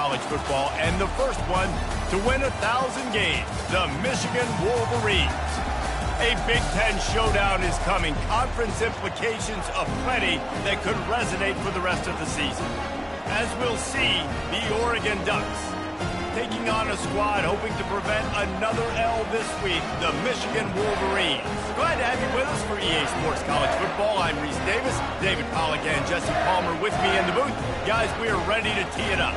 college football, and the first one to win 1,000 games, the Michigan Wolverines. A Big Ten showdown is coming. Conference implications aplenty that could resonate for the rest of the season. As we'll see, the Oregon Ducks taking on a squad hoping to prevent another L this week, the Michigan Wolverines. Glad to have you with us for EA Sports College Football. I'm Reese Davis, David Pollack and Jesse Palmer with me in the booth. Guys, we are ready to tee it up.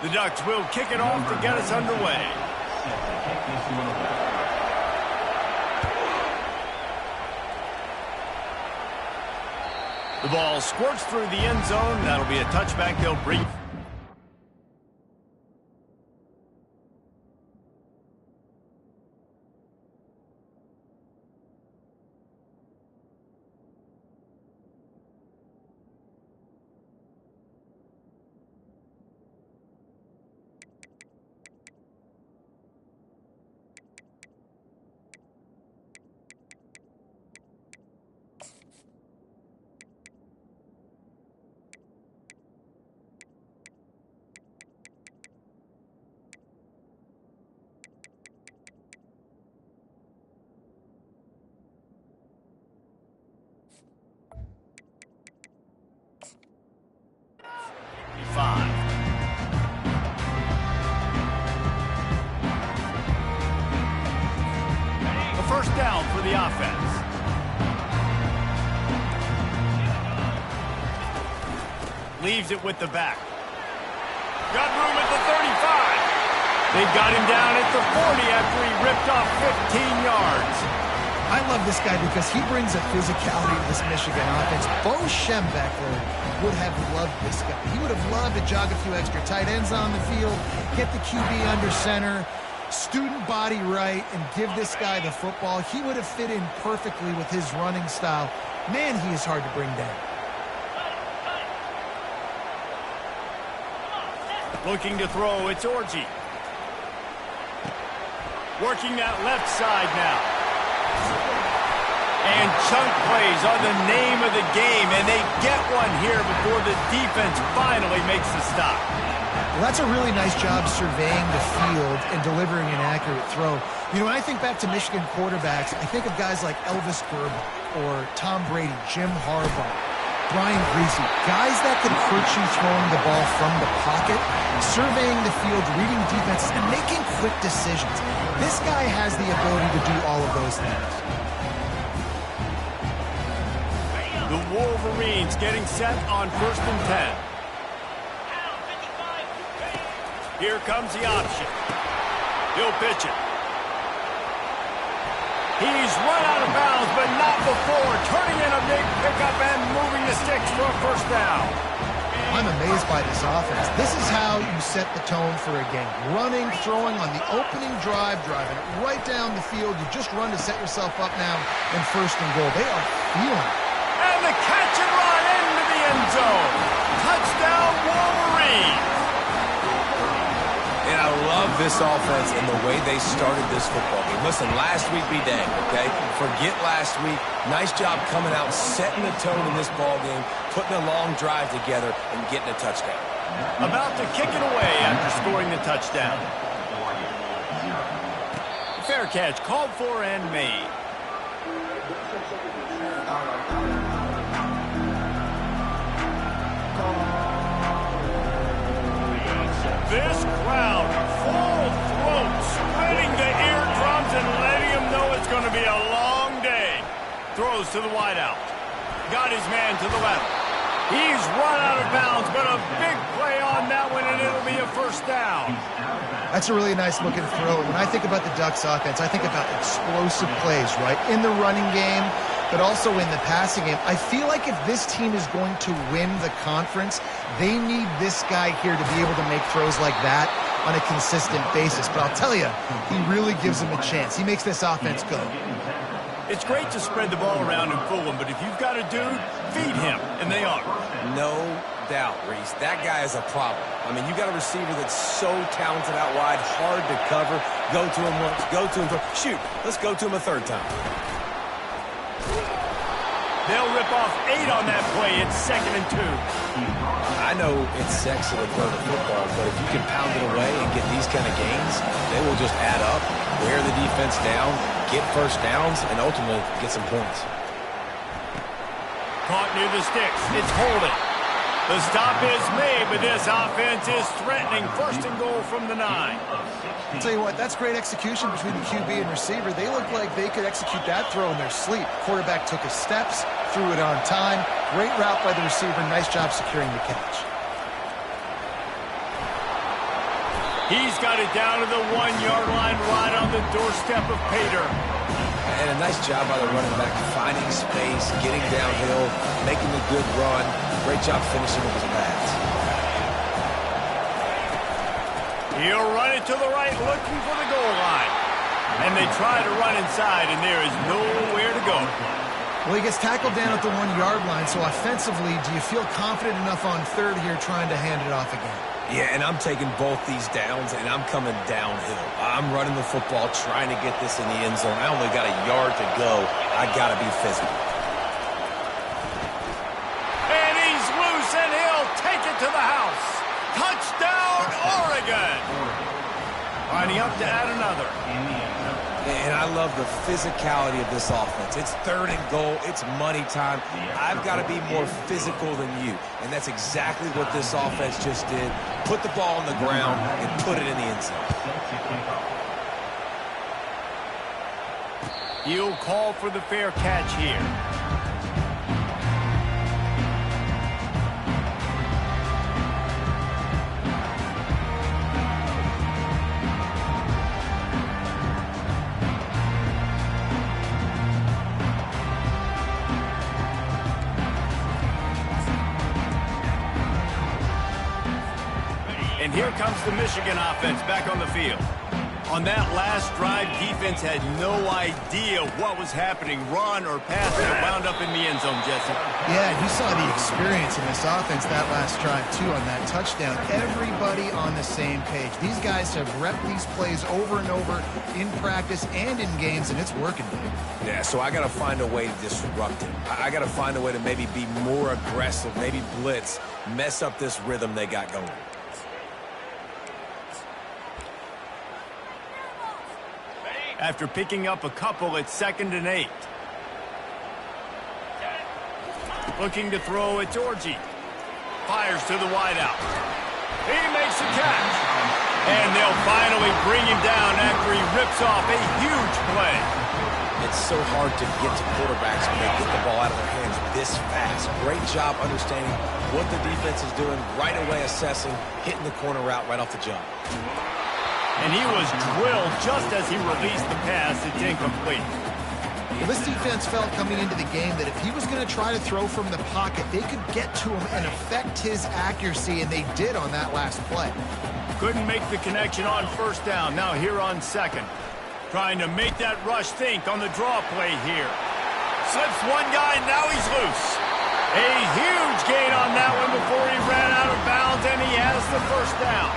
The Ducks will kick it off to get us underway. The ball squirts through the end zone. That'll be a touchback. They'll bring... First down for the offense. Leaves it with the back. Got room at the 35. They got him down at the 40 after he ripped off 15 yards. I love this guy because he brings a physicality to this Michigan offense. Bo Schembechler would have loved this guy. He would have loved to jog a few extra tight ends on the field, get the QB under center, student body right, and give this guy the football. He would have fit in perfectly with his running style. Man, he is hard to bring down. Looking to throw, it's Orji. Working that left side now. And chunk plays are the name of the game, and they get one here before the defense finally makes the stop. Well, that's a really nice job surveying the field and delivering an accurate throw. You know, when I think back to Michigan quarterbacks, I think of guys like Elvis Grbac or Tom Brady, Jim Harbaugh, Brian Griese, guys that can hurt you throwing the ball from the pocket, surveying the field, reading defenses, and making quick decisions. This guy has the ability to do all of those things. The Wolverines getting set on 1st and 10. Here comes the option. He'll pitch it. He's run out of bounds, but not before. Turning in a big pickup and moving the sticks for a first down. I'm amazed by this offense. This is how you set the tone for a game. Running, throwing on the opening drive, driving it right down the field. You just run to set yourself up now in 1st and goal. They are feeling it. And the catch and run into the end zone. Touchdown, Wolverines. And I love this offense and the way they started this football game. Listen, last week be dang, okay? Forget last week. Nice job coming out, setting the tone in this ball game, putting a long drive together, and getting a touchdown. About to kick it away after scoring the touchdown. Fair catch called for and made. This crowd, full throat, splitting the eardrums and letting them know it's going to be a long day. Throws to the wideout. Got his man to the left. He's run out of bounds, but a big play on that one, and it'll be a first down. That's a really nice looking throw. When I think about the Ducks offense, I think about explosive plays, right? In the running game, but also in the passing game. I feel like if this team is going to win the conference, they need this guy here to be able to make throws like that on a consistent basis. But I'll tell you, he really gives them a chance. He makes this offense go. It's great to spread the ball around and fool him, but if you've got a dude, feed him, and they are. No doubt, Reese. That guy is a problem. I mean, you got a receiver that's so talented out wide, hard to cover. Go to him once, go to him twice. Shoot, let's go to him a third time. They'll rip off 8 on that play. It's 2nd and 2. I know it's sexy to throw the football, but if you can pound it away and get these kind of gains, they will just add up, wear the defense down, get first downs, and ultimately get some points. Caught near the sticks. It's holding. The stop is made, but this offense is threatening. 1st and goal from the 9. I'll tell you what, that's great execution between the QB and receiver. They look like they could execute that throw in their sleep. Quarterback took his steps, threw it on time. Great route by the receiver. Nice job securing the catch. He's got it down to the 1-yard line right on the doorstep of Pater. And a nice job by the running back, finding space, getting downhill, making a good run. Great job finishing with his pads. He'll run it to the right, looking for the goal line. And they try to run inside, and there is nowhere to go. Well, he gets tackled down at the 1-yard line, so offensively, do you feel confident enough on 3rd here trying to hand it off again? Yeah, and I'm taking both these downs, and I'm coming downhill. I'm running the football, trying to get this in the end zone. I only got a yard to go. I got to be physical. And he's loose, and he'll take it to the house. Touchdown, Oregon! Lining up to add another. And I love the physicality of this offense. It's 3rd and goal. It's money time. I've got to be more physical than you. And that's exactly what this offense just did. Put the ball on the ground and put it in the end zone. He'll call for the fair catch here. And here comes the Michigan offense back on the field. On that last drive, defense had no idea what was happening, run or pass, and it wound up in the end zone, Jesse. Yeah, you saw the experience in this offense that last drive, too, on that touchdown. Everybody on the same page. These guys have repped these plays over and over in practice and in games, and it's working. Yeah, so I got to find a way to disrupt it. I got to find a way to maybe be more aggressive, maybe blitz, mess up this rhythm they got going. After picking up a couple, it's 2nd and 8. Looking to throw, it's Orji. Fires to the wideout. He makes the catch. And they'll finally bring him down after he rips off a huge play. It's so hard to get to quarterbacks when they get the ball out of their hands this fast. Great job understanding what the defense is doing, right away assessing, hitting the corner route right off the jump. And he was drilled just as he released the pass. It's incomplete. Well, this defense felt coming into the game that if he was going to try to throw from the pocket, they could get to him and affect his accuracy, and they did on that last play. Couldn't make the connection on 1st down. Now here on 2nd. Trying to make that rush think on the draw play here. Slips one guy, now he's loose. A huge gain on that one before he ran out of bounds, and he has the 1st down.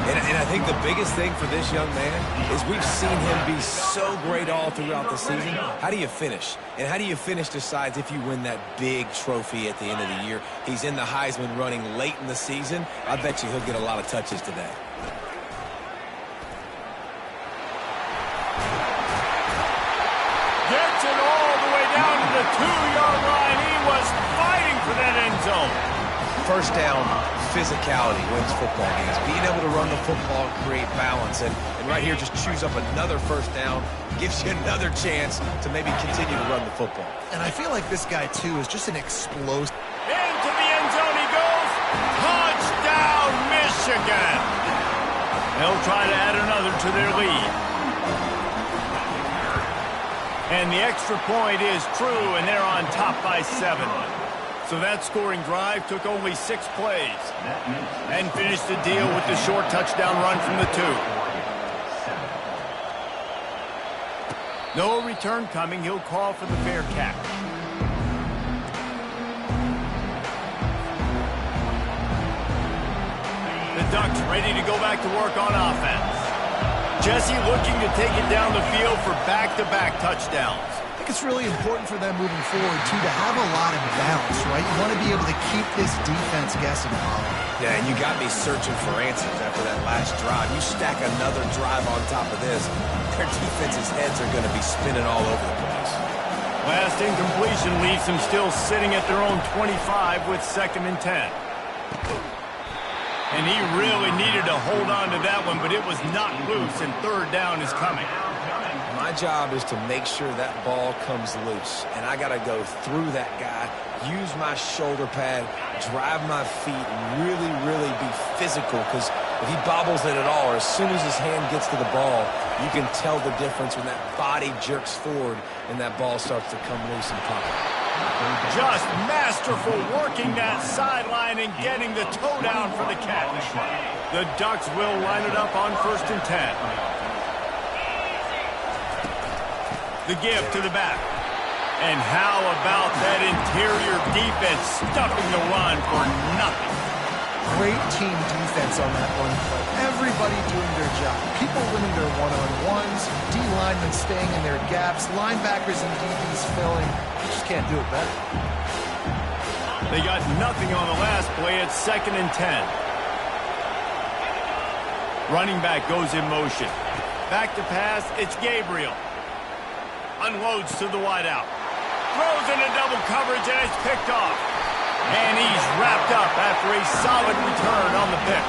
And I think the biggest thing for this young man is we've seen him be so great all throughout the season. How do you finish? And how do you finish decides if you win that big trophy at the end of the year. He's in the Heisman running late in the season. I bet you he'll get a lot of touches today. Gets it all the way down to the 2-yard line. He was fighting for that end zone. 1st down, physicality wins football games. Being able to run the football and create balance. And right here, just choose up another 1st down. Gives you another chance to maybe continue to run the football. And I feel like this guy, too, is just an explosive. Into the end zone he goes. Touchdown, Michigan. They'll try to add another to their lead. And the extra point is true, and they're on top by 7. So that scoring drive took only 6 plays and finished the deal with the short touchdown run from the 2. No return coming. He'll call for the fair catch. The Ducks ready to go back to work on offense. Jesse looking to take it down the field for back-to-back touchdowns. I think it's really important for them moving forward, too, to have a lot of balance, right? You want to be able to keep this defense guessing, Paulo. Yeah, and you got me searching for answers after that last drive. You stack another drive on top of this, their defense's heads are going to be spinning all over the place. Last incompletion leaves them still sitting at their own 25 with 2nd and 10. And he really needed to hold on to that one, but it was not loose, and 3rd down is coming. My job is to make sure that ball comes loose, and I got to go through that guy, use my shoulder pad, drive my feet, and really be physical, because if he bobbles it at all, or as soon as his hand gets to the ball, you can tell the difference when that body jerks forward and that ball starts to come loose and pop. Just masterful working that sideline and getting the toe down for the catch. The Ducks will line it up on 1st and 10. The give to the back. And how about that interior defense stuffing the run for nothing? Great team defense on that run play. Everybody doing their job. People winning their one-on-ones, D-linemen staying in their gaps, linebackers and DBs filling. You just can't do it better. They got nothing on the last play at 2nd and 10. Running back goes in motion. Back to pass, it's Gabriel. Unloads to the wideout. Throws into double coverage and it's picked off. And he's wrapped up after a solid return on the pick.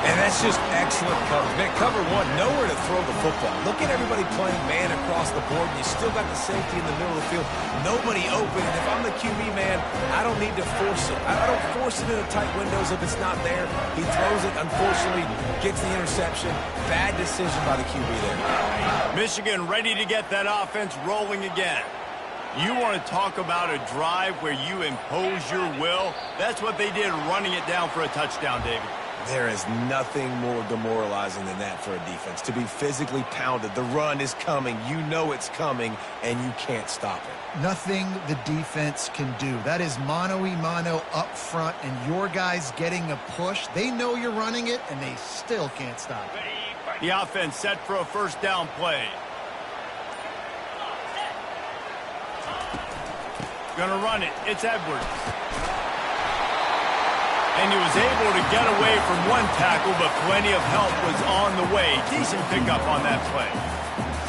And that's just excellent coverage. Man, cover one, nowhere to throw the football. Look at everybody playing man across the board, and you still got the safety in the middle of the field. Nobody open, and if I'm the QB, man, I don't need to force it. I don't force it into tight windows if it's not there. He throws it, unfortunately, gets the interception. Bad decision by the QB there. Michigan ready to get that offense rolling again. You want to talk about a drive where you impose your will? That's what they did, running it down for a touchdown, David. There is nothing more demoralizing than that for a defense. To be physically pounded, the run is coming, you know it's coming, and you can't stop it. Nothing the defense can do. That is mano-a-mano up front, and your guys getting a push. They know you're running it, and they still can't stop it. The offense set for a 1st down play. Gonna run it. It's Edwards. And he was able to get away from one tackle, but plenty of help was on the way. Decent pickup on that play.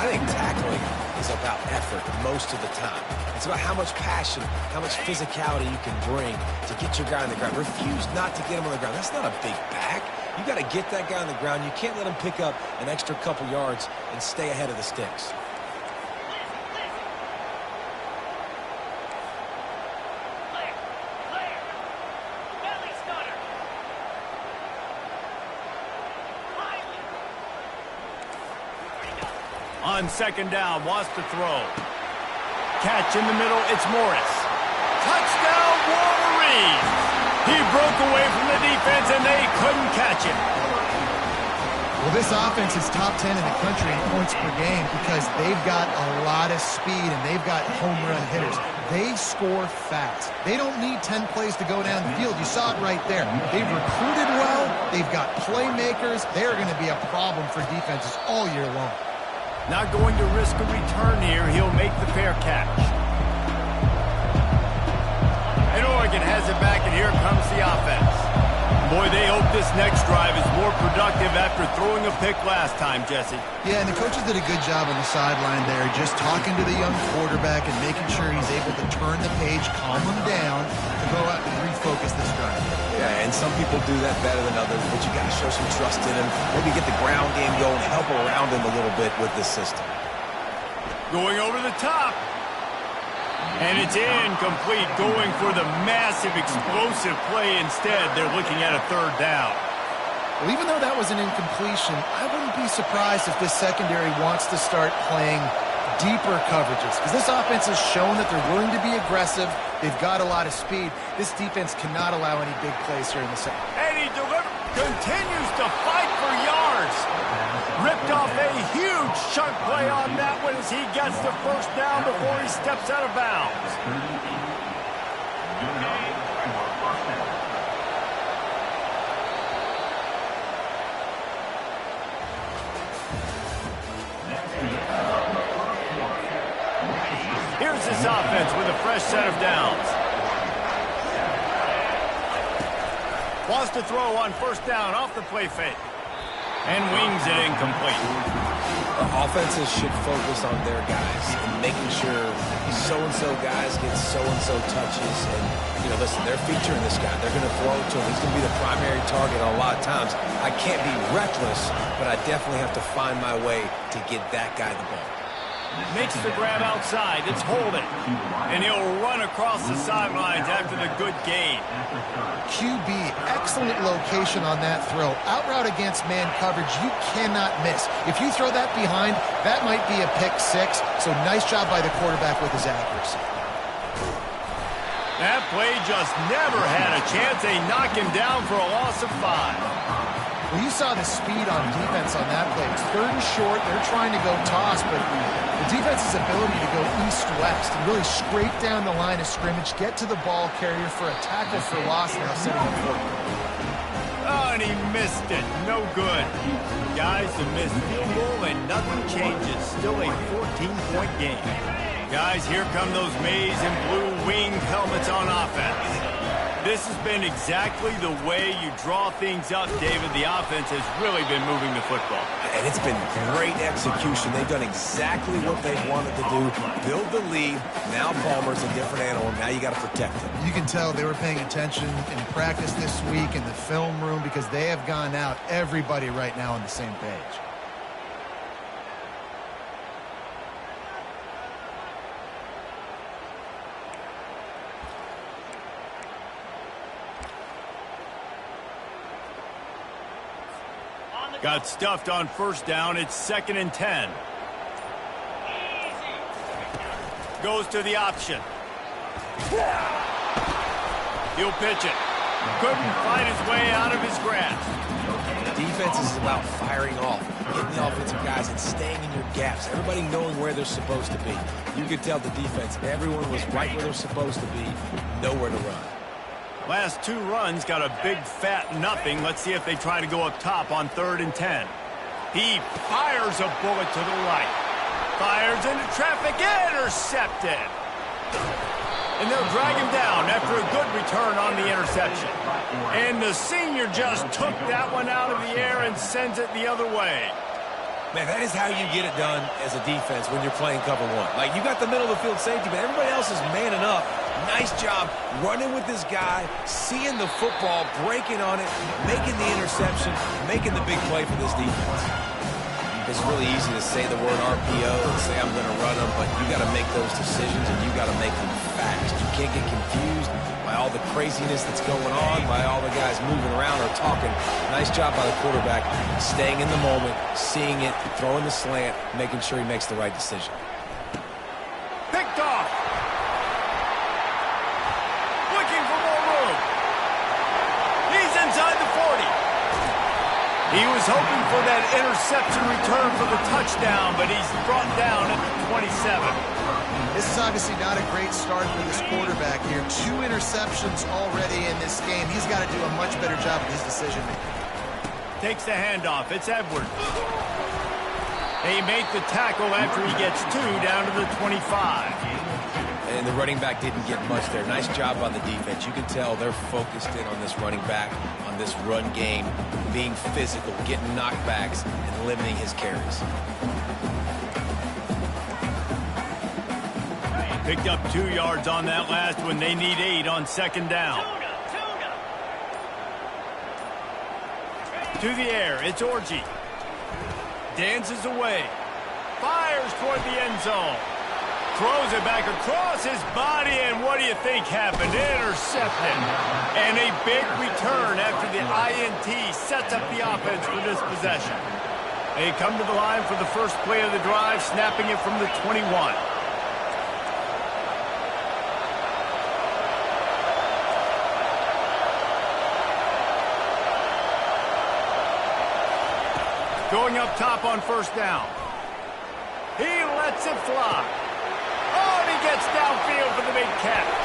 I think tackling is about effort most of the time. It's about how much passion, how much physicality you can bring to get your guy on the ground. Refuse not to get him on the ground. That's not a big back. You got to get that guy on the ground. You can't let him pick up an extra couple yards and stay ahead of the sticks. On 2nd down, wants to throw. Catch in the middle, it's Morris. Touchdown, Wolverines! He broke away from the defense, and they couldn't catch him. Well, this offense is top 10 in the country in points per game because they've got a lot of speed, and they've got home run hitters. They score fast. They don't need 10 plays to go down the field. You saw it right there. They've recruited well. They've got playmakers. They're going to be a problem for defenses all year long. Not going to risk a return here. He'll make the fair catch. And Oregon has it back, and here comes the offense. Boy, they hope this next drive is more productive after throwing a pick last time, Jesse. Yeah, and the coaches did a good job on the sideline there, just talking to the young quarterback and making sure he's able to turn the page, calm him down, to go out and refocus this drive. Yeah, and some people do that better than others, but you got to show some trust in him. Maybe get the ground game going, help around him a little bit with this system. Going over the top. And it's incomplete, going for the massive, explosive play instead. They're looking at a 3rd down. Well, even though that was an incompletion, I wouldn't be surprised if this secondary wants to start playing deeper coverages, because this offense has shown that they're willing to be aggressive. They've got a lot of speed. This defense cannot allow any big plays here in the second. And he continues to fight for yards. ripped off a huge chunk play on that one as he gets the first down before he steps out of bounds. Here's this offense with a fresh set of downs. Wants to throw on first down off the play fake. And wings it incomplete. Offenses should focus on their guys and making sure so-and-so guys get so-and-so touches. And, you know, listen, they're featuring this guy. They're going to throw it to him. He's going to be the primary target a lot of times. I can't be reckless, but I definitely have to find my way to get that guy the ball. Makes the grab outside. It's Holden. And he'll run across the sidelines after the good gain. QB, excellent location on that throw. Out route against man coverage, you cannot miss. If you throw that behind, that might be a pick six. So nice job by the quarterback with his accuracy. That play just never had a chance. They knock him down for a loss of 5. Well, you saw the speed on defense on that play. It's 3rd and short. They're trying to go toss, but the defense's ability to go east-west and really scrape down the line of scrimmage, get to the ball carrier for a tackle for loss, now setting up for it. Oh, and he missed it. No good. Guys, the missed field goal, and nothing changes. Still a 14-point game. Guys, here come those maize and blue winged helmets on offense. This has been exactly the way you draw things up, David. The offense has really been moving the football. And it's been great execution. They've done exactly what they've wanted to do. Build the lead. Now Palmer's a different animal. Now you got to protect him. You can tell they were paying attention in practice this week in the film room because they have gone out, everybody right now on the same page. Got stuffed on first down. It's 2nd and 10. Goes to the option. He'll pitch it. Couldn't find his way out of his grasp. Defense is about firing off, getting the offensive guys and staying in your gaps. Everybody knowing where they're supposed to be. You could tell the defense, everyone was right where they're supposed to be, nowhere to run. Last 2 runs got a big fat nothing. Let's see if they try to go up top on 3rd and 10. He fires a bullet to the right. Fires into traffic, intercepted. And they'll drag him down after a good return on the interception. And the senior just took that one out of the air and sends it the other way. Man, that is how you get it done as a defense when you're playing cover 1. Like, you got the middle of the field safety, but everybody else is manning up. Nice job running with this guy, seeing the football, breaking on it, making the interception, making the big play for this defense. It's really easy to say the word RPO and say I'm going to run them, but you got to make those decisions and you got to make them fast. You can't get confused by all the craziness that's going on, by all the guys moving around or talking. Nice job by the quarterback, staying in the moment, seeing it, throwing the slant, making sure he makes the right decision. Picked off. Looking for more room. He's inside the 40. He was hoping for that interception return for the touchdown, but he's brought down at the 27. This is obviously not a great start for this quarterback here. 2 interceptions already in this game. He's got to do a much better job with his decision-making. Takes the handoff. It's Edwards. They make the tackle after he gets 2 down to the 25. And the running back didn't get much there. Nice job on the defense. You can tell they're focused in on this running back, on this run game, being physical, getting knockbacks, and limiting his carries. Picked up 2 yards on that last one. They need 8 on 2nd down. To the air, it's Orji. Dances away. Fires toward the end zone. Throws it back across his body, and what do you think happened? Intercepted. And a big return after the INT sets up the offense for this possession. They come to the line for the first play of the drive, snapping it from the 21. Going up top on first down. He lets it fly. Oh, and he gets downfield for the big catch.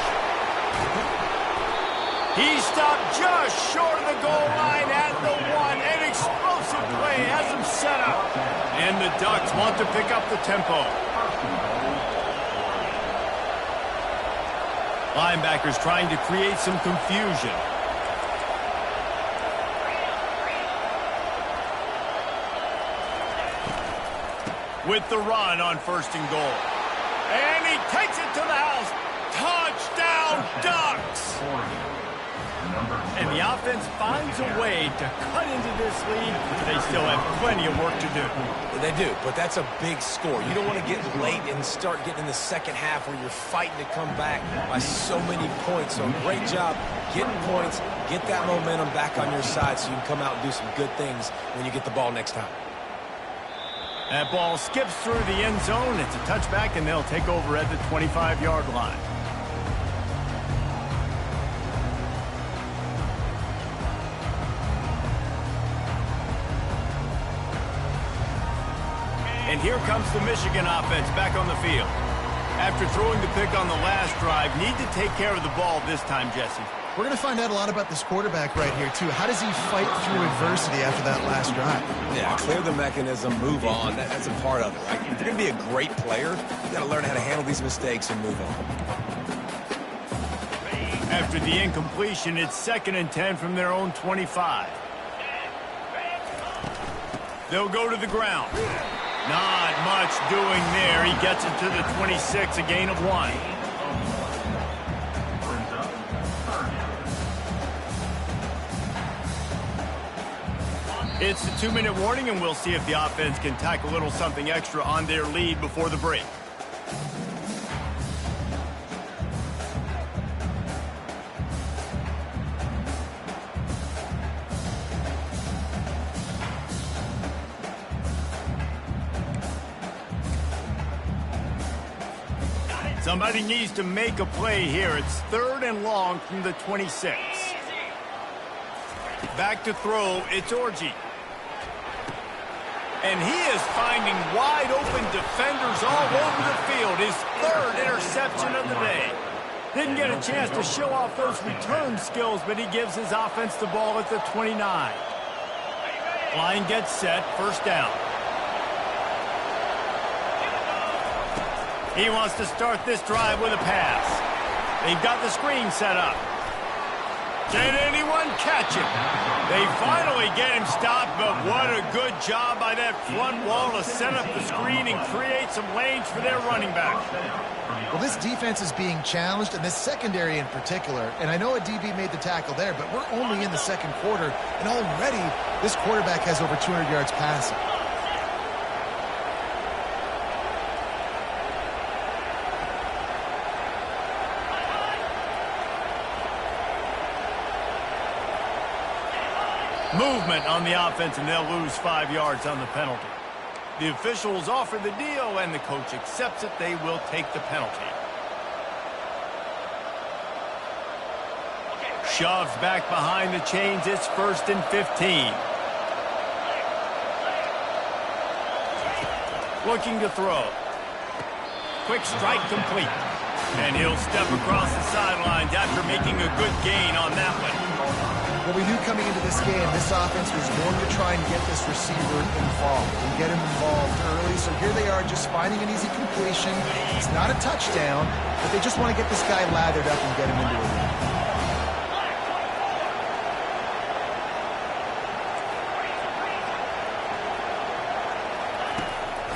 He stopped just short of the goal line at the 1. An explosive play has him set up. And the Ducks want to pick up the tempo. Linebackers trying to create some confusion. With the run on first and goal. And he takes it to the house. Touchdown, Ducks! And the offense finds a way to cut into this lead. They still have plenty of work to do. They do, but that's a big score. You don't want to get late and start getting in the second half where you're fighting to come back by so many points. So great job getting points, get that momentum back on your side so you can come out and do some good things when you get the ball next time. That ball skips through the end zone. It's a touchback, and they'll take over at the 25-yard line. And here comes the Michigan offense back on the field. After throwing the pick on the last drive, need to take care of the ball this time, Jesse. We're going to find out a lot about this quarterback right here, too. How does he fight through adversity after that last drive? Yeah, clear the mechanism, move on. That's a part of it, right? If you're going to be a great player, you got to learn how to handle these mistakes and move on. After the incompletion, it's 2nd and 10 from their own 25. They'll go to the ground. Not much doing there. He gets it to the 26, a gain of 1. It's the 2-minute warning, and we'll see if the offense can tack a little something extra on their lead before the break. Somebody needs to make a play here. It's 3rd and long from the 26. Back to throw, it's Orji. And he is finding wide-open defenders all over the field. His 3rd interception of the day. Didn't get a chance to show off those return skills, but he gives his offense the ball at the 29. Line gets set, first down. He wants to start this drive with a pass. They've got the screen set up. Can anyone catch him? They finally get him stopped, but what a good job by that front wall to set up the screen and create some lanes for their running back. Well, this defense is being challenged, and this secondary in particular. And I know a DB made the tackle there, but we're only in the 2nd quarter, and already this quarterback has over 200 yards passing. Movement on the offense, and they'll lose 5 yards on the penalty. The officials offer the deal, and the coach accepts it. They will take the penalty. Shoves back behind the chains. It's 1st and 15. Looking to throw. Quick strike complete. And he'll step across the sidelines after making a good gain on that one. Well, we knew coming into this game, this offense was going to try and get this receiver involved and get him involved early. So here they are just finding an easy completion. It's not a touchdown, but they just want to get this guy lathered up and get him into a lead.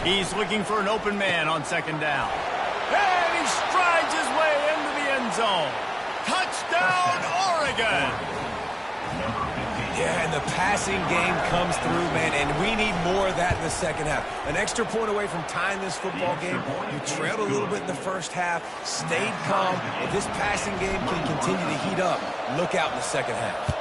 He's looking for an open man on 2nd down. And he strides his way into the end zone. Touchdown, Oregon! Yeah, and the passing game comes through, man, and we need more of that in the second half. An extra point away from tying this football game. You trailed a little bit in the first half, stayed calm. If this passing game can continue to heat up, look out in the second half.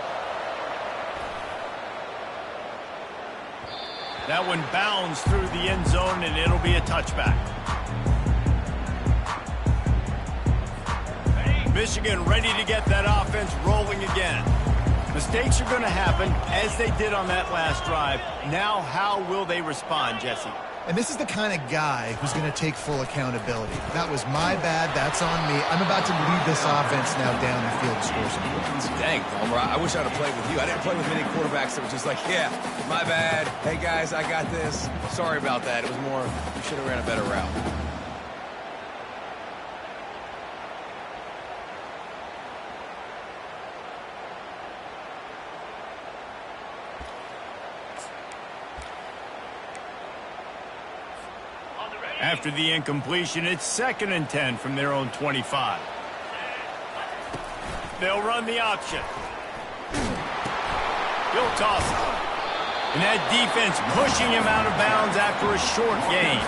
That one bounds through the end zone, and it'll be a touchback. Michigan ready to get that offense rolling again. Mistakes are going to happen, as they did on that last drive. Now, how will they respond, Jesse? And this is the kind of guy who's going to take full accountability. That was my bad. That's on me. I'm about to lead this offense now down the field to score some points. Dang, Homer, I wish I'd have played with you. I didn't play with many quarterbacks that were just like, yeah, my bad. Hey, guys, I got this. Sorry about that. It was more, you should have ran a better route. After the incompletion, it's 2nd and 10 from their own 25. They'll run the option. He'll toss it. And that defense pushing him out of bounds after a short gain.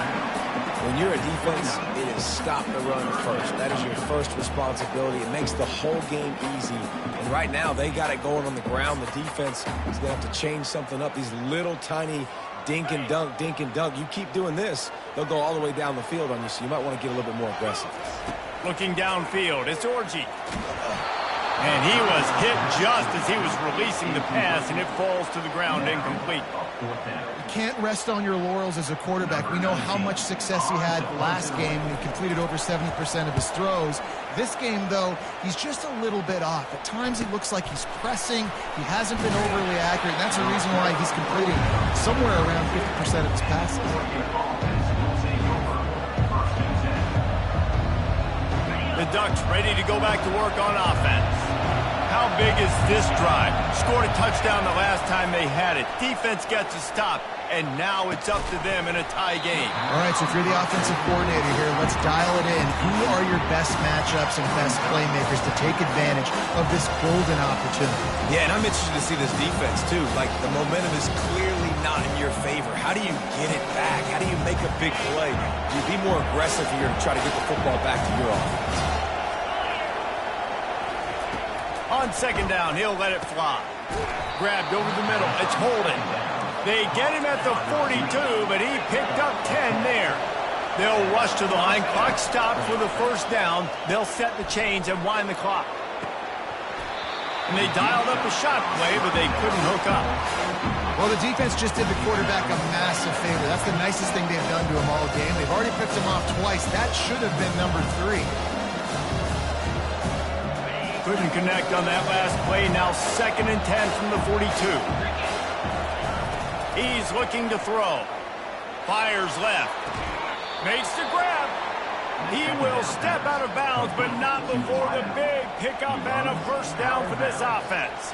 When you're a defense, it is stop the run first. That is your first responsibility. It makes the whole game easy. And right now, they got it going on the ground. The defense is going to have to change something up. These little tiny dink and dunk, dink and dunk. You keep doing this, they'll go all the way down the field on you, so you might want to get a little bit more aggressive. Looking downfield, it's Orji. And he was hit just as he was releasing the pass, and it falls to the ground incomplete. You can't rest on your laurels as a quarterback. We know how much success he had last game. He completed over 70% of his throws. This game, though, he's just a little bit off. At times, he looks like he's pressing. He hasn't been overly accurate, and that's the reason why he's completing somewhere around 50% of his passes. The Ducks ready to go back to work on offense. How big is this drive? Scored a touchdown the last time they had it. Defense gets a stop, and now it's up to them in a tie game. All right, so if you're the offensive coordinator here, let's dial it in. Who are your best matchups and best playmakers to take advantage of this golden opportunity? Yeah, and I'm interested to see this defense, too. Like, the momentum is clearly not in your favor. How do you get it back? How do you make a big play? You be more aggressive here to try to get the football back to your offense. On 2nd down, he'll let it fly. Grabbed over the middle. It's Holden. They get him at the 42, but he picked up 10 there. They'll rush to the line. Clock stopped for the 1st down. They'll set the chains and wind the clock. And they dialed up a shot play, but they couldn't hook up. Well, the defense just did the quarterback a massive favor. That's the nicest thing they've done to him all game. They've already picked him off twice. That should have been number 3. Couldn't connect on that last play. Now 2nd and 10 from the 42. He's looking to throw. Fires left. Makes the grab. He will step out of bounds, but not before the big pickup and a 1st down for this offense.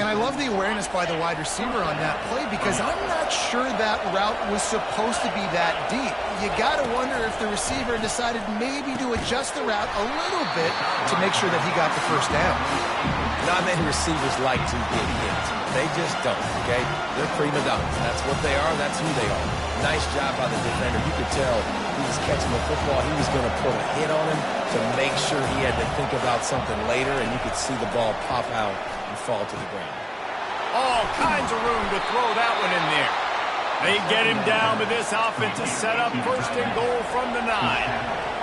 And I love the awareness by the wide receiver on that play because I'm not sure that route was supposed to be that deep. You got to wonder if the receiver decided maybe to adjust the route a little bit to make sure that he got the 1st down. Not many receivers like to get hit. They just don't, okay? They're prima donnas. That's what they are. That's who they are. Nice job by the defender. You could tell he was catching the football. He was going to put a hit on him to make sure he had to think about something later, and you could see the ball pop out and fall to the ground. All kinds of room to throw that one in there. They get him down, but this offense is set up 1st and goal from the 9.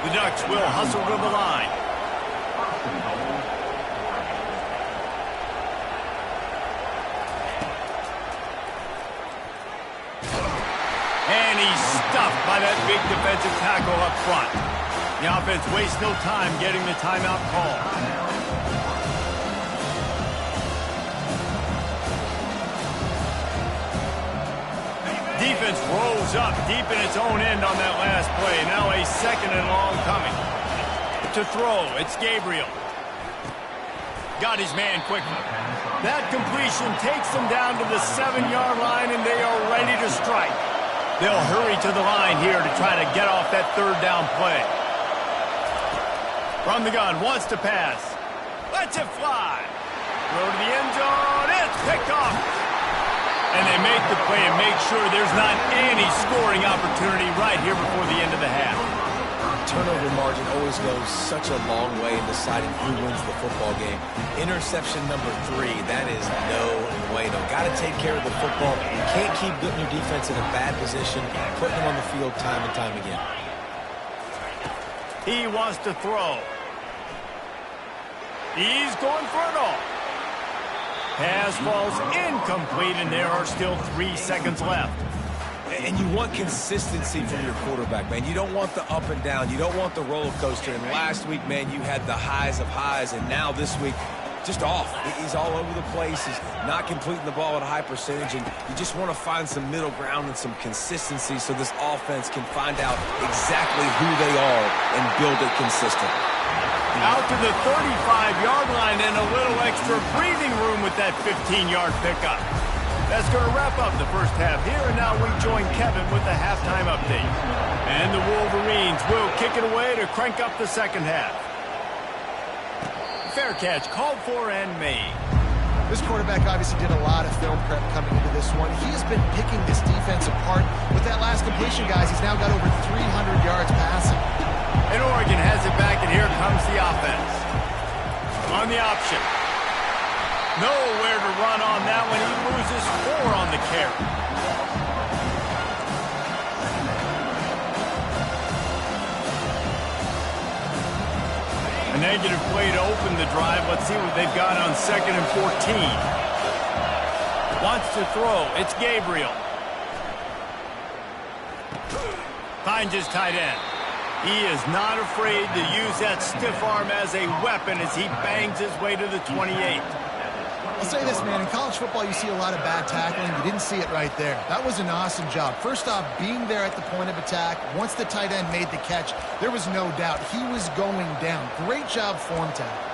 The Ducks will hustle to the line. And he's stuffed by that big defensive tackle up front. The offense wastes no time getting the timeout call. Defense rolls up deep in its own end on that last play. Now a 2nd and long coming. To throw, it's Gabriel. Got his man quickly. That completion takes them down to the 7-yard line, and they are ready to strike. They'll hurry to the line here to try to get off that 3rd down play. From the gun, wants to pass. Lets it fly. Throw to the end zone. It's picked off. And they make the play and make sure there's not any scoring opportunity right here before the end of the half. Turnover margin always goes such a long way in deciding who wins the football game. Interception number 3, that is no way. Got to take care of the football. You can't keep putting your defense in a bad position, putting them on the field time and time again. He wants to throw. He's going for it all. Pass falls incomplete, and there are still 3 seconds left. And you want consistency from your quarterback, man. You don't want the up and down. You don't want the roller coaster. And last week, man, you had the highs of highs, and now this week, just off. He's all over the place. He's not completing the ball at a high percentage, and you just want to find some middle ground and some consistency so this offense can find out exactly who they are and build it consistent. Out to the 35-yard line and a little extra breathing room with that 15-yard pickup. That's going to wrap up the first half here, and now we join Kevin with the halftime update. And the Wolverines will kick it away to crank up the second half. Fair catch called for and made. This quarterback obviously did a lot of film prep coming into this one. He's been picking this defense apart. With that last completion, guys, he's now got over 300 yards passing. And Oregon has it back, and here comes the offense. On the option. Nowhere to run on that one. He loses 4 on the carry. A negative play to open the drive. Let's see what they've got on 2nd and 14. Wants to throw. It's Gabriel. Finds his tight end. He is not afraid to use that stiff arm as a weapon as he bangs his way to the 28. I'll say this, man. In college football, you see a lot of bad tackling. You didn't see it right there. That was an awesome job. First off, being there at the point of attack. Once the tight end made the catch, there was no doubt he was going down. Great job form tackle.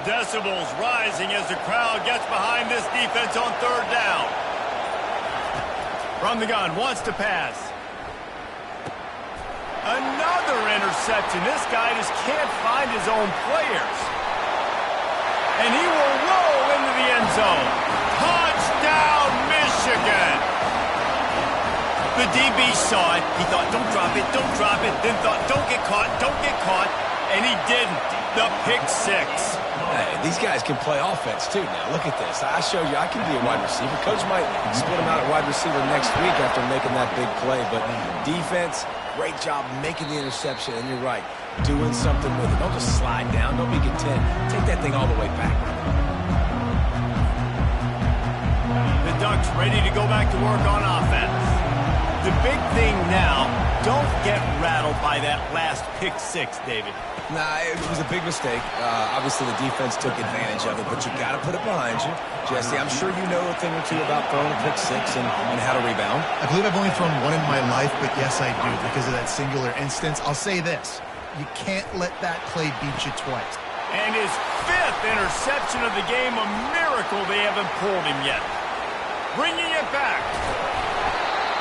Decibels rising as the crowd gets behind this defense on 3rd down. From the gun, wants to pass. Another interception. This guy just can't find his own players. And he will roll into the end zone. Touchdown, Michigan. The DB saw it. He thought, don't drop it, don't drop it. Then thought, don't get caught, don't get caught. And he didn't. The pick 6. Hey, these guys can play offense, too, now. Look at this. I showed you I can be a wide receiver. Coach might split him out at wide receiver next week after making that big play. But defense, great job making the interception. And you're right, doing something with it. Don't just slide down. Don't be content. Take that thing all the way back. The Ducks ready to go back to work on offense. The big thing now, don't get rattled by that last pick 6, David. Nah, it was a big mistake. Obviously, the defense took advantage of it, but you got to put it behind you. Jesse, I'm sure you know a thing or two about throwing a pick 6 and how to rebound. I believe I've only thrown one in my life, but yes, I do because of that singular instance. I'll say this. You can't let that play beat you twice. And his 5th interception of the game, a miracle they haven't pulled him yet. Bringing it back.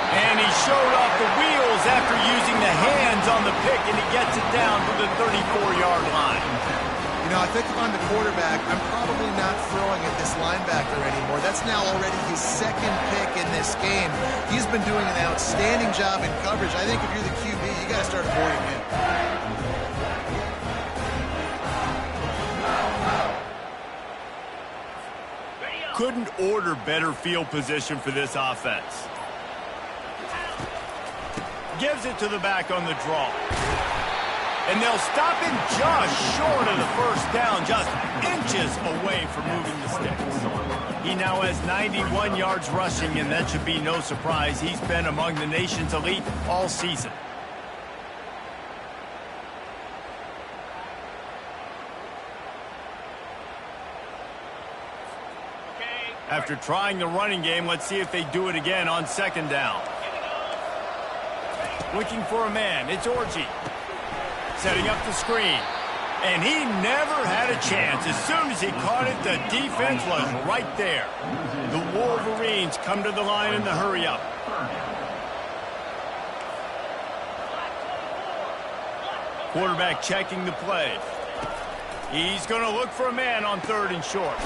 And he showed off the wheels after using the hands on the pick, and he gets it down to the 34-yard line. You know, I think if I'm the quarterback, I'm probably not throwing at this linebacker anymore. That's now already his 2nd pick in this game. He's been doing an outstanding job in coverage. I think if you're the QB, you got to start avoiding him. Couldn't order better field position for this offense. Gives it to the back on the draw. And they'll stop him just short of the first down, just inches away from moving the sticks. He now has 91 yards rushing, and that should be no surprise. He's been among the nation's elite all season. After trying the running game, let's see if they do it again on 2nd down. Looking for a man. It's Orji. Setting up the screen. And he never had a chance. As soon as he caught it, the defense was right there. The Wolverines come to the line in the hurry-up. Quarterback checking the play. He's going to look for a man on 3rd and short.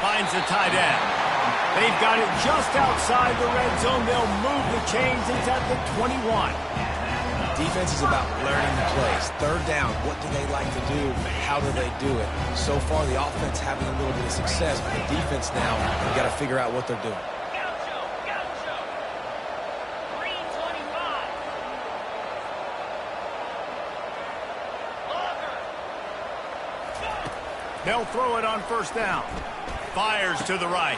Finds the tight end. They've got it just outside the red zone. They'll move the chains. It's at the 21. Defense is about learning the plays. 3rd down, what do they like to do? How do they do it? So far, the offense having a little bit of success, but the defense now, you've got to figure out what they're doing. They'll throw it on first down. Fires to the right.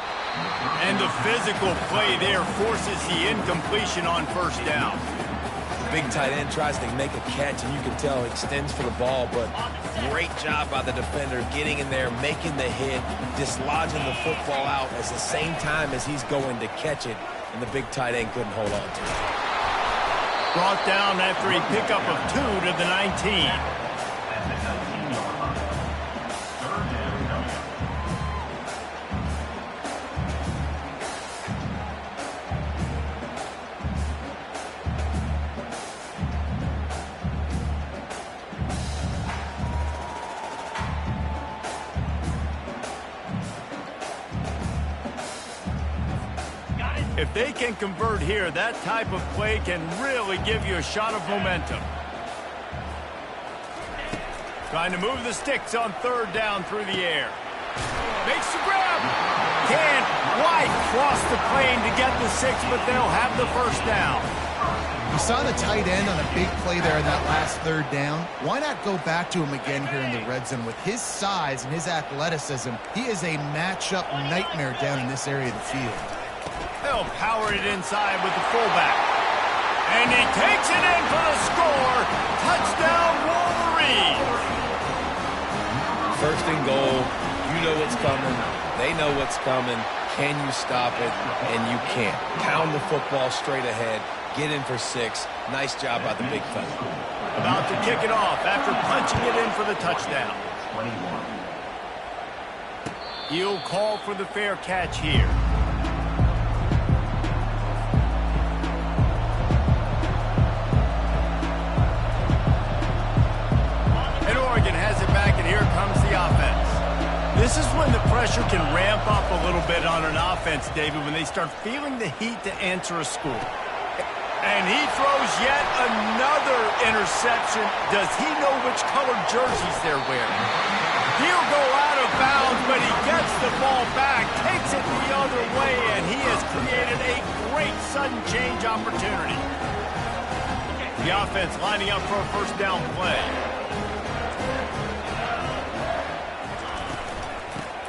And the physical play there forces the incompletion on first down. The big tight end tries to make a catch, and you can tell he extends for the ball, but great job by the defender getting in there, making the hit, dislodging the football out at the same time as he's going to catch it, and the big tight end couldn't hold on to it. Brought down after a pickup of 2 to the 19. If they can convert here, that type of play can really give you a shot of momentum. Trying to move the sticks on third down through the air. Makes the grab. Can't quite cross the plane to get the 6, but they'll have the first down. You saw the tight end on a big play there in that last third down. Why not go back to him again here in the red zone? With his size and his athleticism, he is a matchup nightmare down in this area of the field. They'll power it inside with the fullback. And he takes it in for the score. Touchdown, Wolverines. First and goal. You know what's coming. They know what's coming. Can you stop it? And you can't. Pound the football straight ahead. Get in for 6. Nice job by the big fella. About to kick it off after punching it in for the touchdown. He'll call for the fair catch here. This is when the pressure can ramp up a little bit on an offense, David, when they start feeling the heat to answer a score. And he throws yet another interception. Does he know which colored jerseys they're wearing? He'll go out of bounds, but he gets the ball back, takes it the other way, and he has created a great sudden change opportunity. The offense lining up for a first down play.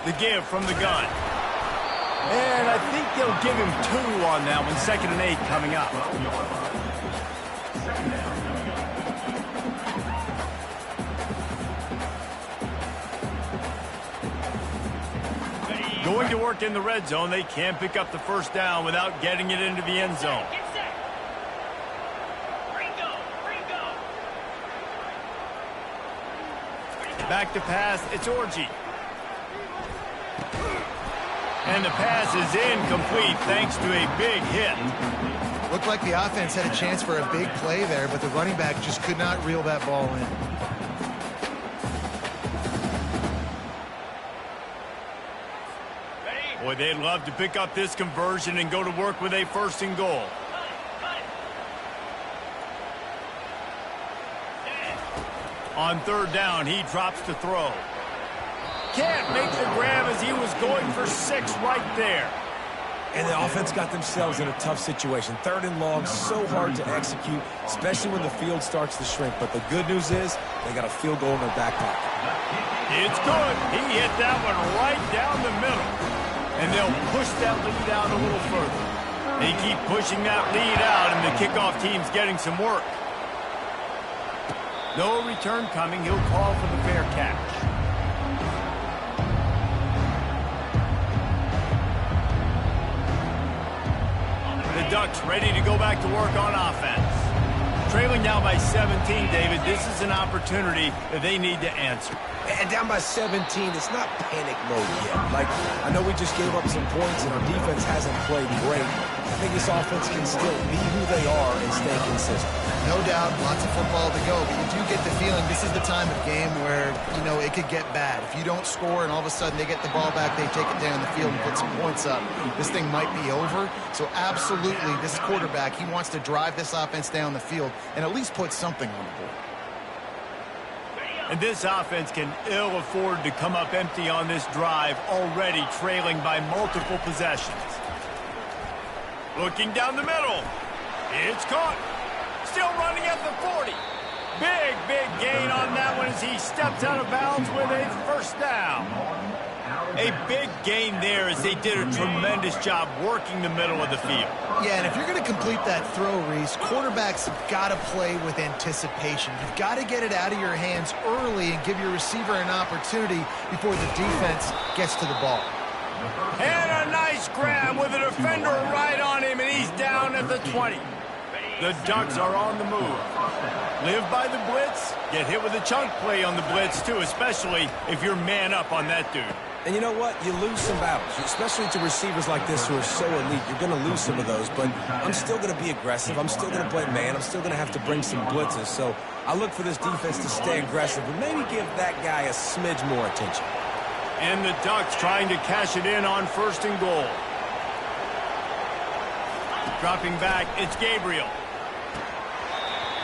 The give from the gun. And I think they'll give him 2 on that one. 2nd and 8 coming up. Going to work in the red zone. They can't pick up the first down without getting it into the end zone. Back to pass. It's Orji. And the pass is incomplete thanks to a big hit. Looked like the offense had a chance for a big play there, but the running back just could not reel that ball in. Boy, they'd love to pick up this conversion and go to work with a first and goal. On third down, he drops to throw. Can't make the grab as he was going for 6 right there. And the offense got themselves in a tough situation. 3rd and long, so hard to execute, especially when the field starts to shrink. But the good news is they got a field goal in their back pocket. It's good. He hit that one right down the middle. And they'll push that lead out a little further. They keep pushing that lead out, and the kickoff team's getting some work. No return coming. He'll call for the fair catch. The Ducks ready to go back to work on offense. Trailing down by 17, David, this is an opportunity that they need to answer. And down by 17, it's not panic mode yet. Like, I know we just gave up some points and our defense hasn't played great. I think this offense can still be who they are and stay consistent. No doubt, lots of football to go, but you do get the feeling this is the time of game where, you know, it could get bad. If you don't score and all of a sudden they get the ball back, they take it down the field and put some points up, this thing might be over. So absolutely, this quarterback, he wants to drive this offense down the field and at least put something on the board. And this offense can ill afford to come up empty on this drive, already trailing by multiple possessions. Looking down the middle. It's caught. Still running at the 40. Big gain on that one as he steps out of bounds with a first down. A big gain there as they did a tremendous job working the middle of the field. Yeah, and if you're going to complete that throw, Reese, quarterbacks have got to play with anticipation. You've got to get it out of your hands early and give your receiver an opportunity before the defense gets to the ball. And a nice grab with a defender right on him, and he's down at the 20. The Ducks are on the move. Live by the blitz, get hit with a chunk play on the blitz, too, especially if you're man up on that dude. And you know what? You lose some battles, especially to receivers like this who are so elite. You're going to lose some of those, but I'm still going to be aggressive. I'm still going to play man. I'm still going to have to bring some blitzes. So I look for this defense to stay aggressive and maybe give that guy a smidge more attention. And the Ducks trying to cash it in on 1st and goal. Dropping back, it's Gabriel.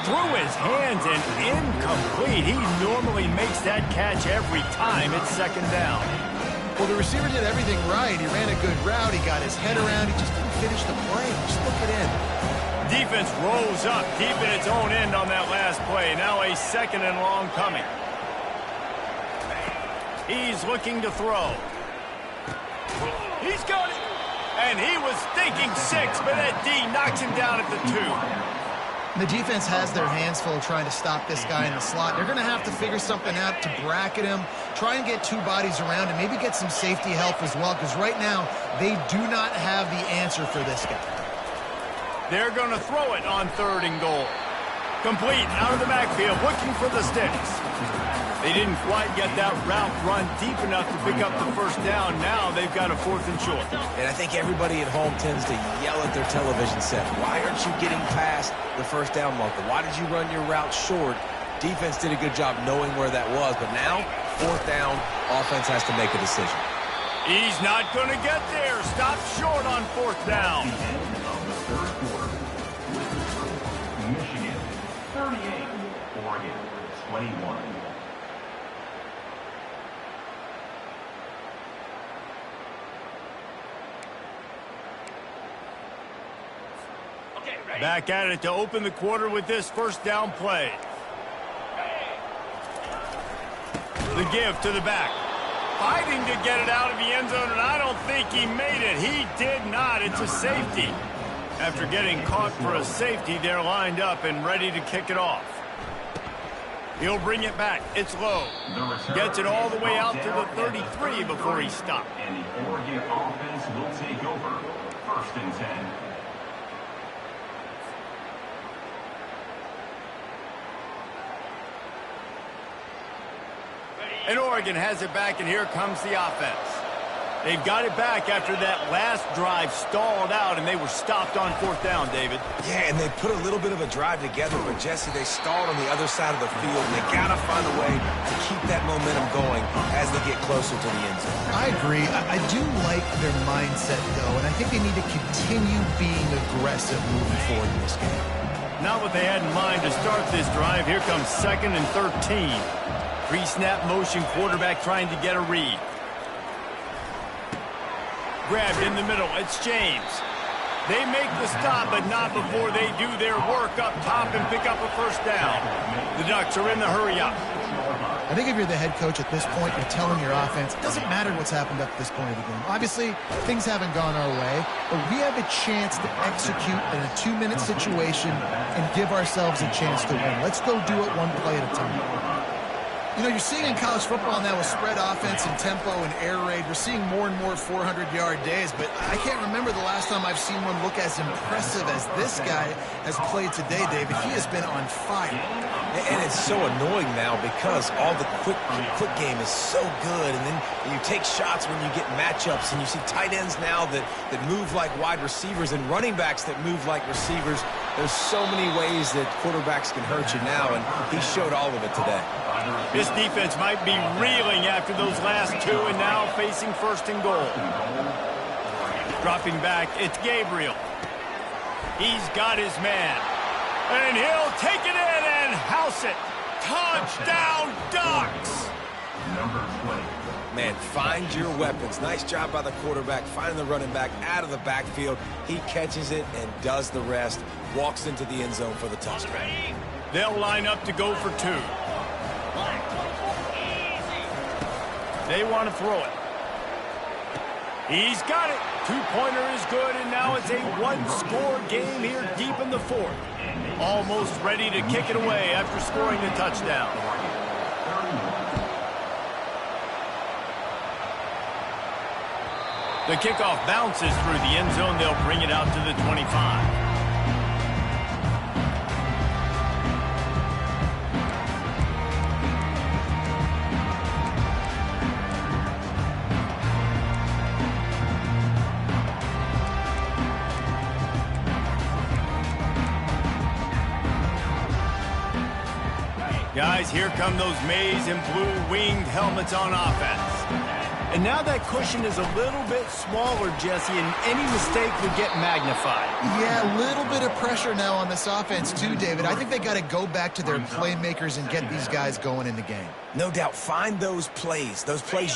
Through his hands and incomplete. He normally makes that catch every time. It's 2nd down. Well, the receiver did everything right. He ran a good route. He got his head around. He just didn't finish the play. Just look it in. Defense rolls up deep in its own end on that last play. Now a 2nd and long coming. He's looking to throw. He's got it. And he was thinking 6, but that D knocks him down at the 2. The defense has their hands full trying to stop this guy in the slot. They're going to have to figure something out to bracket him, try and get 2 bodies around him, maybe get some safety help as well, because right now they do not have the answer for this guy. They're going to throw it on 3rd and goal. Complete out of the backfield, looking for the sticks. They didn't quite get that route run deep enough to pick up the 1st down. Now they've got a 4th and short. And I think everybody at home tends to yell at their television set. Why aren't you getting past the 1st down marker? Why did you run your route short? Defense did a good job knowing where that was. But now, 4th down, offense has to make a decision. He's not going to get there. Stop short on 4th down. Michigan 38, Oregon 21. Back at it to open the quarter with this 1st down play. The give to the back. Fighting to get it out of the end zone, and I don't think he made it. He did not. It's a safety. After getting caught for a safety, they're lined up and ready to kick it off. He'll bring it back. It's low. Gets it all the way out to the 33 before he stopped. And the Oregon offense will take over. 1st and 10. And Oregon has it back, and here comes the offense. They've got it back after that last drive stalled out, and they were stopped on 4th down, David. Yeah, and they put a little bit of a drive together, but, Jesse, they stalled on the other side of the field, and they got to find a way to keep that momentum going as they get closer to the end zone. I agree. I do like their mindset, though, and I think they need to continue being aggressive moving forward in this game. Not what they had in mind to start this drive. Here comes 2nd and 13. Pre-snap motion, quarterback trying to get a read. Grabbed in the middle. It's James. They make the stop, but not before they do their work up top and pick up a 1st down. The Ducks are in the hurry-up. I think if you're the head coach at this point, you're telling your offense, it doesn't matter what's happened up to this point of the game. Obviously, things haven't gone our way, but we have a chance to execute in a 2-minute situation and give ourselves a chance to win. Let's go do it one play at a time. You know, you're seeing in college football now with spread offense and tempo and air raid, we're seeing more and more 400-yard days, but I can't remember the last time I've seen one look as impressive as this guy has played today, David. He has been on fire. And it's so annoying now because all the quick game is so good, and then you take shots when you get matchups, and you see tight ends now that move like wide receivers and running backs that move like receivers. There's so many ways that quarterbacks can hurt you now, and he showed all of it today. This defense might be reeling after those last 2 and now facing 1st and goal. Dropping back, it's Gabriel. He's got his man. And he'll take it in and house it. Touchdown, Ducks! Number 20. Man, find your weapons. Nice job by the quarterback, finding the running back out of the backfield. He catches it and does the rest. Walks into the end zone for the touchdown. They'll line up to go for 2. They want to throw it. He's got it. Two-pointer is good, and now it's a one-score game here deep in the 4th. Almost ready to kick it away after scoring the touchdown. The kickoff bounces through the end zone. They'll bring it out to the 25. Guys, here come those maize and blue winged helmets on offense. And now that cushion is a little bit smaller, Jesse, and any mistake would get magnified. Yeah, a little bit of pressure now on this offense too, David. I think they got to go back to their playmakers and get these guys going in the game. No doubt. Find those plays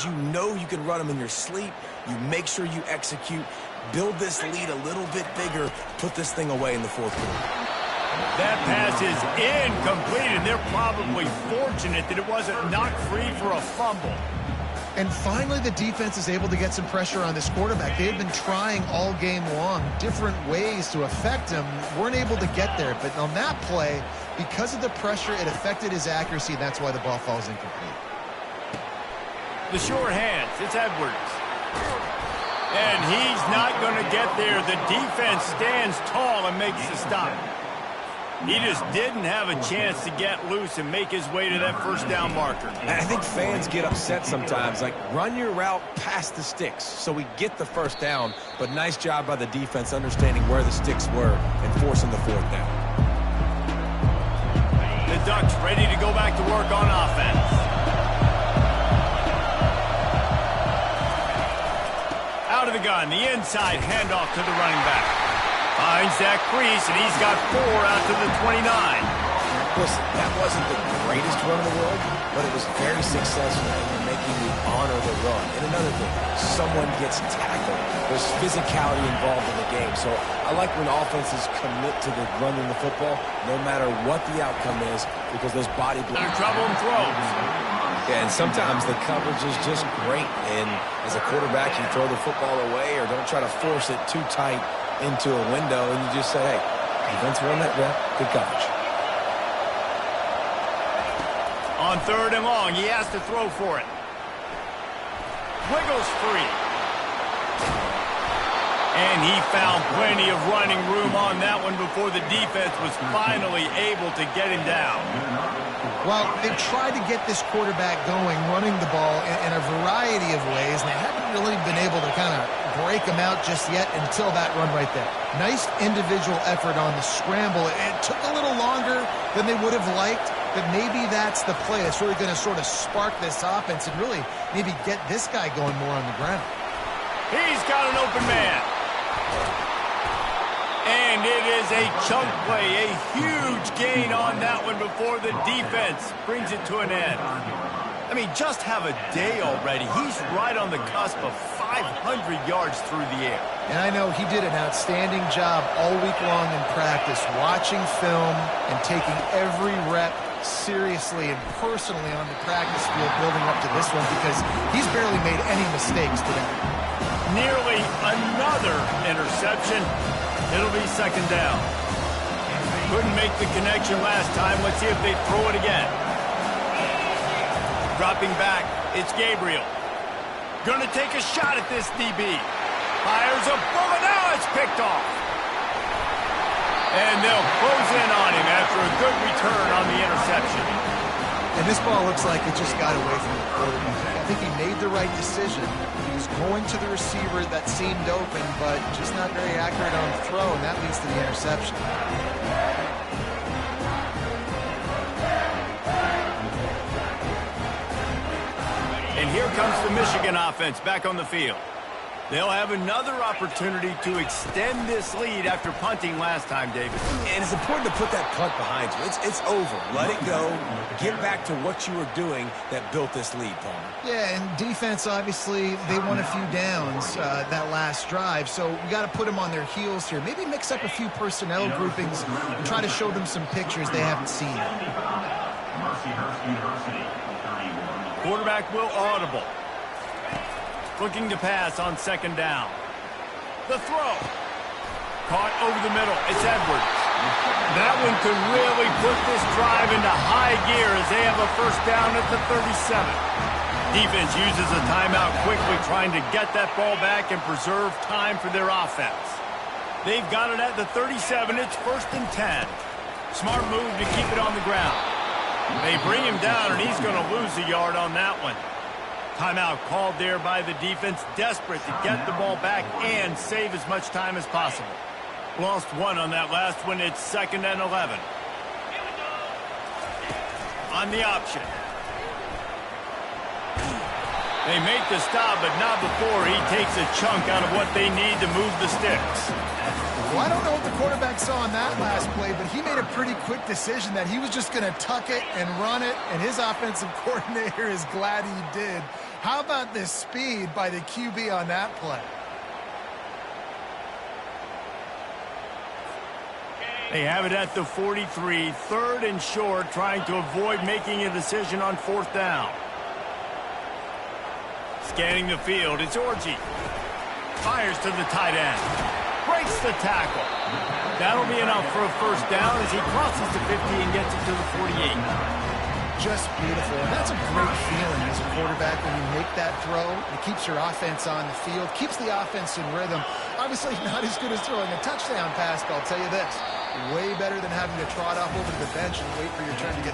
you know you can run them in your sleep. You make sure you execute. Build this lead a little bit bigger. Put this thing away in the 4th quarter. That pass is incomplete, and they're probably fortunate that it wasn't knocked free for a fumble. And finally, the defense is able to get some pressure on this quarterback. They had been trying all game long different ways to affect him. Weren't able to get there. But on that play, because of the pressure, it affected his accuracy. That's why the ball falls incomplete. The sure hands. It's Edwards. And he's not going to get there. The defense stands tall and makes the stop. He just didn't have a chance to get loose and make his way to that first down marker. And I think fans get upset sometimes. Like, run your route past the sticks so we get the first down. But nice job by the defense understanding where the sticks were and forcing the 4th down. The Ducks ready to go back to work on offense. Out of the gun, the inside handoff to the running back. Finds Zach Priest, and he's got 4 out to the 29. Listen, that wasn't the greatest run in the world, but it was very successful in making you honor the run. And another thing, someone gets tackled. There's physicality involved in the game. So I like when offenses commit to the running the football, no matter what the outcome is, because those body blocks. Under trouble and throws. Yeah, and sometimes the coverage is just great. And as a quarterback, you throw the football away or don't try to force it too tight into a window, and you just say, hey, defense won that rep, good coverage. On 3rd and long, he has to throw for it. Wiggles free. And he found plenty of running room on that one before the defense was finally able to get him down. Well, they've tried to get this quarterback going, running the ball in a variety of ways, and they haven't really been able to kind of break him out just yet until that run right there. Nice individual effort on the scramble. It took a little longer than they would have liked, but maybe that's the play. It's really going to sort of spark this offense and really maybe get this guy going more on the ground. He's got an open man. And it is a chunk play, a huge gain on that one before the defense brings it to an end. I mean, just have a day already. He's right on the cusp of 500 yards through the air. And I know he did an outstanding job all week long in practice, watching film and taking every rep seriously and personally on the practice field building up to this one, because he's barely made any mistakes today. Nearly another interception. It'll be 2nd down. Couldn't make the connection last time. Let's see if they throw it again. Dropping back, it's Gabriel. Gonna take a shot at this DB. Fires a bullet, now it's picked off. And they'll close in on him after a good return on the interception. And this ball looks like it just got away from the quarterback. I think he made the right decision. He was going to the receiver that seemed open, but just not very accurate on the throw, and that leads to the interception. And here comes the Michigan offense back on the field. They'll have another opportunity to extend this lead after punting last time, David. And it's important to put that punt behind you. It's over. Let it go. Get back to what you were doing that built this lead, Palmer. Yeah, and defense, obviously, they won a few downs that last drive, so we got to put them on their heels here. Maybe mix up a few personnel groupings and try to show them some pictures they haven't seen. Mercyhurst University, 31. Quarterback will audible. Looking to pass on second down. The throw. Caught over the middle. It's Edwards. That one could really put this drive into high gear as they have a first down at the 37. Defense uses a timeout quickly, trying to get that ball back and preserve time for their offense. They've got it at the 37. It's 1st and 10. Smart move to keep it on the ground. They bring him down, and he's going to lose a yard on that one. Timeout called there by the defense, desperate to get the ball back and save as much time as possible. Lost one on that last one. It's 2nd and 11. On the option. They make the stop, but not before he takes a chunk out of what they need to move the sticks. Well, I don't know what the quarterback saw on that last play, but he made a pretty quick decision that he was just going to tuck it and run it, and his offensive coordinator is glad he did. How about the speed by the QB on that play? They have it at the 43, 3rd and short, trying to avoid making a decision on 4th down. Scanning the field, it's Orji. Fires to the tight end. Breaks the tackle. That'll be enough for a first down as he crosses the 50 and gets it to the 48. Just beautiful. And that's a great feeling as a quarterback when you make that throw. It keeps your offense on the field, keeps the offense in rhythm. Obviously not as good as throwing a touchdown pass, but I'll tell you this. Way better than having to trot off over to the bench and wait for your turn to get